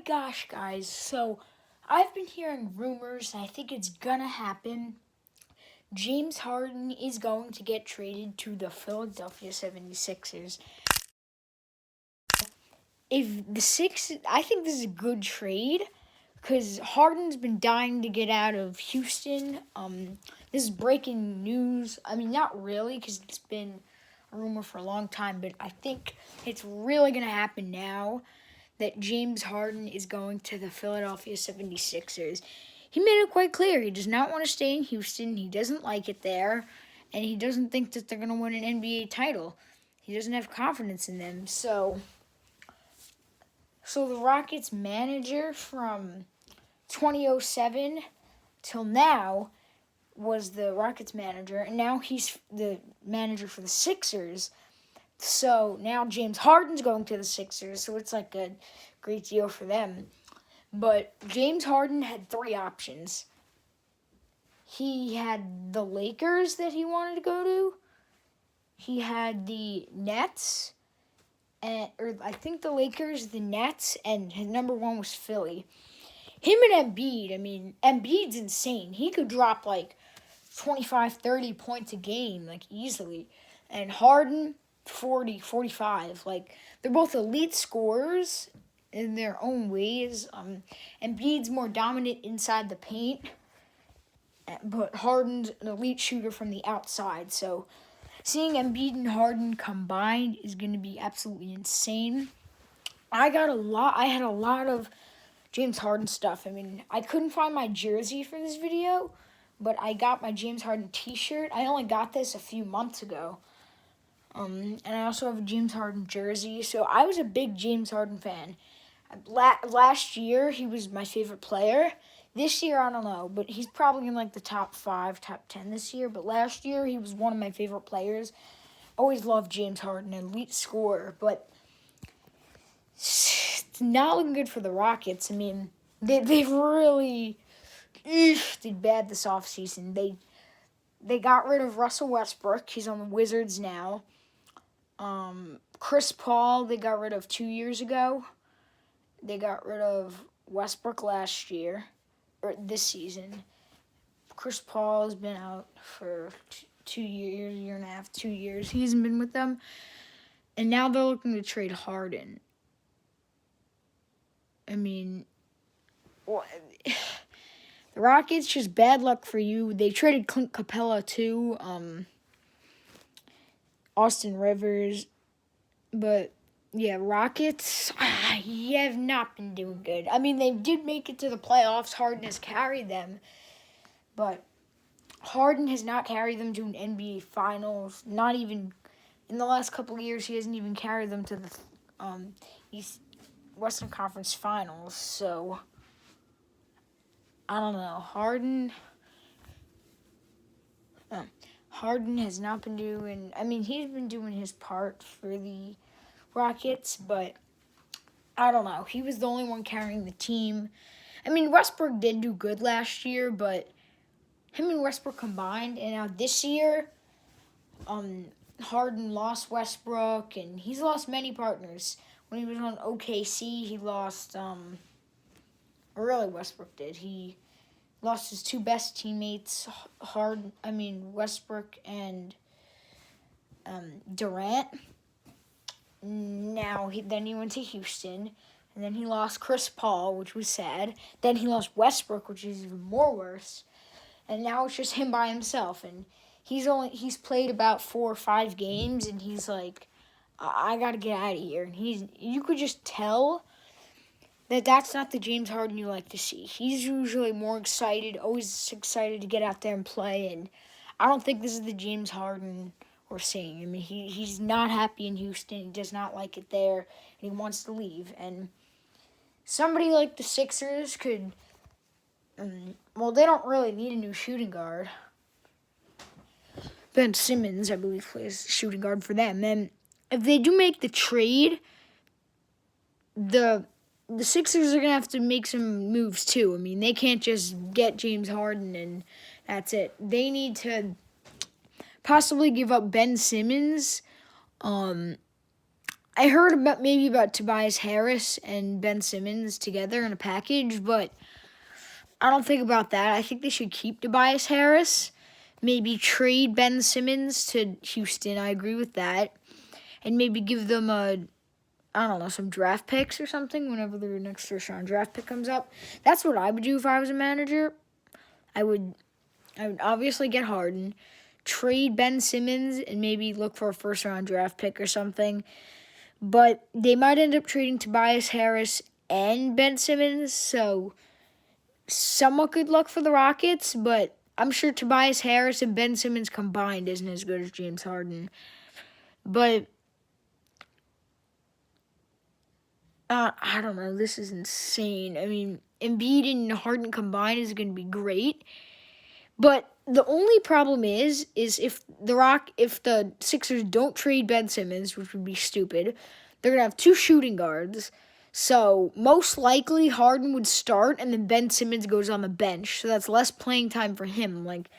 gosh, guys. So, I've been hearing rumors, and I think it's gonna happen. James Harden is going to get traded to the Philadelphia 76ers. I think this is a good trade because Harden's been dying to get out of Houston. This is breaking news. I mean, not really because it's been a rumor for a long time, but I think it's really going to happen now that James Harden is going to the Philadelphia 76ers. He made it quite clear he does not want to stay in Houston. He doesn't like it there, and he doesn't think that they're going to win an NBA title. He doesn't have confidence in them. So the Rockets manager from 2007 till now was the Rockets manager, and now he's the manager for the Sixers. So now James Harden's going to the Sixers, so it's like a great deal for them. But James Harden had three options. He had the Lakers that he wanted to go to. He had the Nets, or I think the Lakers, the Nets, and his number one was Philly. Him and Embiid, I mean, Embiid's insane. He could drop like 25, 30 points a game, like easily. And Harden, 40, 45. Like, they're both elite scorers in their own ways. Embiid's more dominant inside the paint, but Harden's an elite shooter from the outside. So seeing Embiid and Harden combined is going to be absolutely insane. I had a lot of James Harden stuff. I mean, I couldn't find my jersey for this video, but I got my James Harden t-shirt. I only got this a few months ago. And I also have a James Harden jersey. So I was a big James Harden fan. Last year, he was my favorite player. This year, I don't know, but he's probably in like the top 5, top 10 this year. But last year, he was one of my favorite players. Always loved James Harden, an elite scorer. But it's not looking good for the Rockets. I mean, they really did bad this offseason. They got rid of Russell Westbrook. He's on the Wizards now. Chris Paul, they got rid of 2 years ago. They got rid of Westbrook last year, or this season. Chris Paul has been out for 2 years, year and a half, 2 years. He hasn't been with them. And now they're looking to trade Harden. I mean, the Rockets, just bad luck for you. They traded Clint Capella too, Austin Rivers, but yeah, Rockets, you have not been doing good. I mean, they did make it to the playoffs. Harden has carried them, but Harden has not carried them to an NBA Finals. Not even in the last couple of years, he hasn't even carried them to the Western Conference Finals. So I don't know. Harden has not been doing... I mean, he's been doing his part for the Rockets, but I don't know. He was the only one carrying the team. I mean, Westbrook did do good last year, but him and Westbrook combined, and now this year, Harden lost Westbrook, and he's lost many partners. When he was on OKC, he lost... really, Westbrook did. He lost his two best teammates, Westbrook and Durant. Then he went to Houston, and then he lost Chris Paul, which was sad. Then he lost Westbrook, which is even more worse. And now it's just him by himself, and he's played about 4 or 5 games, and he's like, I gotta get out of here. And you could just tell that's not the James Harden you like to see. He's usually more excited, always excited to get out there and play, and I don't think this is the James Harden we're seeing. I mean, he's not happy in Houston. He does not like it there, and he wants to leave. And somebody like the Sixers could, they don't really need a new shooting guard. Ben Simmons, I believe, plays shooting guard for them. And if they do make the trade, the Sixers are going to have to make some moves, too. I mean, they can't just get James Harden and that's it. They need to possibly give up Ben Simmons. I heard about Tobias Harris and Ben Simmons together in a package, but I don't think about that. I think they should keep Tobias Harris. Maybe trade Ben Simmons to Houston. I agree with that. And maybe give them some draft picks or something whenever their next first round draft pick comes up. That's what I would do if I was a manager. I would obviously get Harden, trade Ben Simmons, and maybe look for a first round draft pick or something. But they might end up trading Tobias Harris and Ben Simmons, so somewhat good luck for the Rockets, but I'm sure Tobias Harris and Ben Simmons combined isn't as good as James Harden. But I don't know. This is insane. I mean, Embiid and Harden combined is going to be great. But the only problem is if the Sixers don't trade Ben Simmons, which would be stupid, they're going to have two shooting guards. So most likely Harden would start and then Ben Simmons goes on the bench. So that's less playing time for him. Like,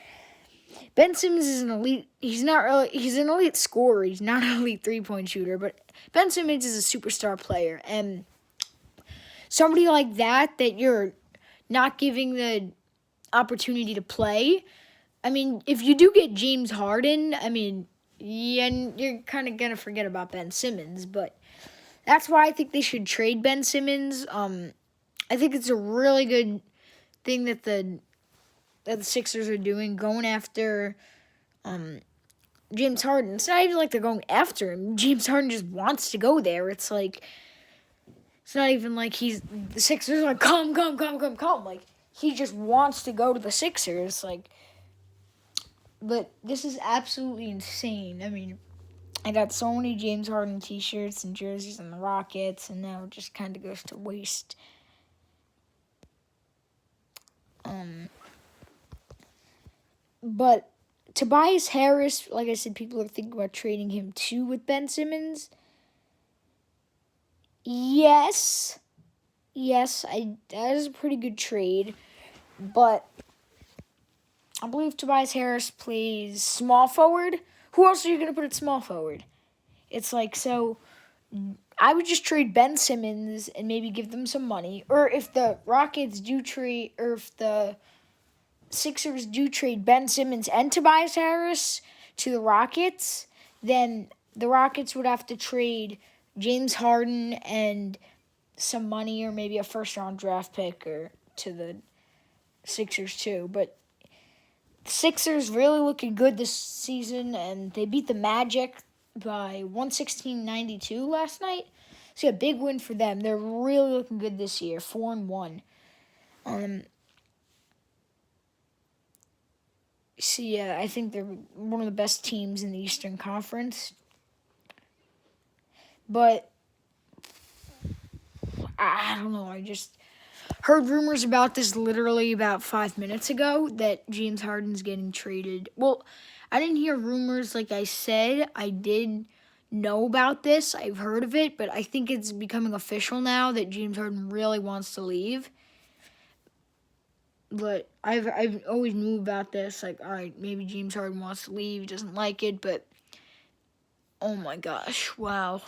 Ben Simmons is an elite. He's an elite scorer. He's not an elite three-point shooter, but Ben Simmons is a superstar player. And somebody like that you're not giving the opportunity to play. I mean, if you do get James Harden, I mean, yeah, you're kind of going to forget about Ben Simmons, but that's why I think they should trade Ben Simmons. I think it's a really good thing that the Sixers are doing, going after James Harden. It's not even like they're going after him. James Harden just wants to go there. It's like, it's not even like the Sixers are like, come. Like, he just wants to go to the Sixers. Like, but this is absolutely insane. I mean, I got so many James Harden t-shirts and jerseys on the Rockets, and now it just kind of goes to waste. But Tobias Harris, like I said, people are thinking about trading him too with Ben Simmons. Yes, that is a pretty good trade, but I believe Tobias Harris plays small forward. Who else are you going to put at small forward? It's like, so I would just trade Ben Simmons and maybe give them some money. Or if the if the Sixers do trade Ben Simmons and Tobias Harris to the Rockets, then the Rockets would have to trade James Harden and some money or maybe a first-round draft pick or to the Sixers too. But the Sixers really looking good this season, and they beat the Magic by 116-92 last night. So a big win for them. They're really looking good this year, 4-1. So yeah, I think they're one of the best teams in the Eastern Conference. But I don't know. I just heard rumors about this literally about 5 minutes ago that James Harden's getting traded. Well, I didn't hear rumors like I said. I did know about this. I've heard of it, but I think it's becoming official now that James Harden really wants to leave. But I've always knew about this. Like, all right, maybe James Harden wants to leave, doesn't like it, but oh my gosh, wow.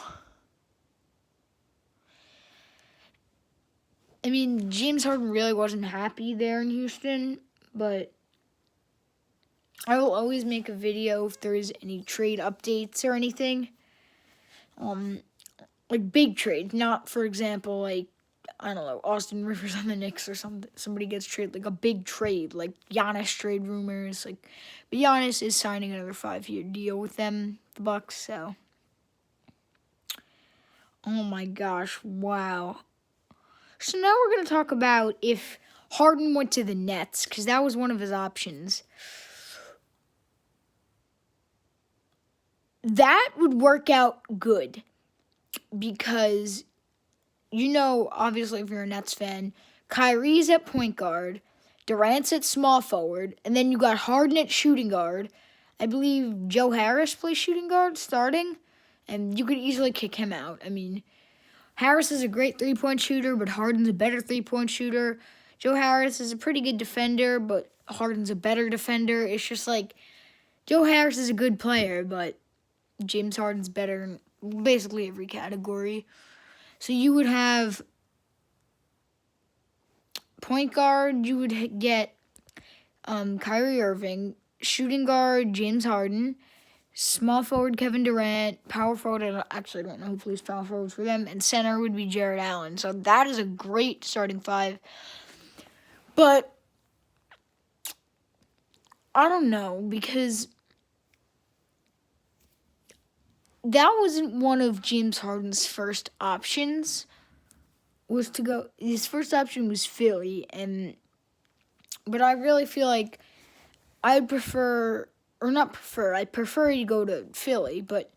I mean, James Harden really wasn't happy there in Houston, but I will always make a video if there is any trade updates or anything. Like big trades, not, for example, like, I don't know, Austin Rivers on the Knicks or something. Somebody gets traded, like a big trade, like Giannis trade rumors. Like, but Giannis is signing another 5-year deal with them, the Bucks. So, oh my gosh, wow. So now we're gonna talk about if Harden went to the Nets, because that was one of his options. That would work out good because, obviously, if you're a Nets fan, Kyrie's at point guard, Durant's at small forward, and then you got Harden at shooting guard. I believe Joe Harris plays shooting guard starting, and you could easily kick him out. I mean, Harris is a great three-point shooter, but Harden's a better three-point shooter. Joe Harris is a pretty good defender, but Harden's a better defender. It's just like Joe Harris is a good player, but James Harden's better basically every category. So you would have point guard, you would get Kyrie Irving, shooting guard James Harden, small forward Kevin Durant, power forward I don't know who plays power forward for them, and center would be Jared Allen. So that is a great starting five. But I don't know, because that wasn't one of James Harden's first options. His first option was Philly, but I really feel like I prefer to go to Philly, but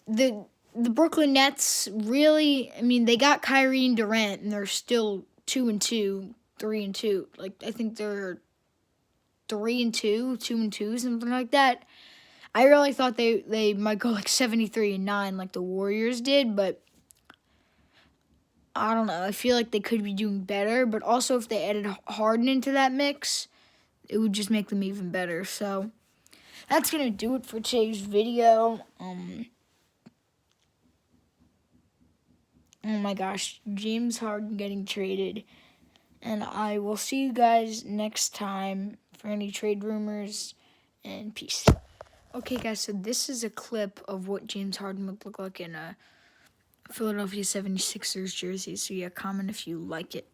the Brooklyn Nets really, I mean, they got Kyrie and Durant, and they're still 2-2, 3-2. Like, I think they're 3-2, 2-2, something like that. I really thought they might go like 73-9 like the Warriors did, but I don't know. I feel like they could be doing better, but also if they added Harden into that mix, it would just make them even better. So that's going to do it for today's video. Oh my gosh, James Harden getting traded. And I will see you guys next time for any trade rumors, and peace. Okay, guys, so this is a clip of what James Harden would look like in a Philadelphia 76ers jersey. So yeah, comment if you like it.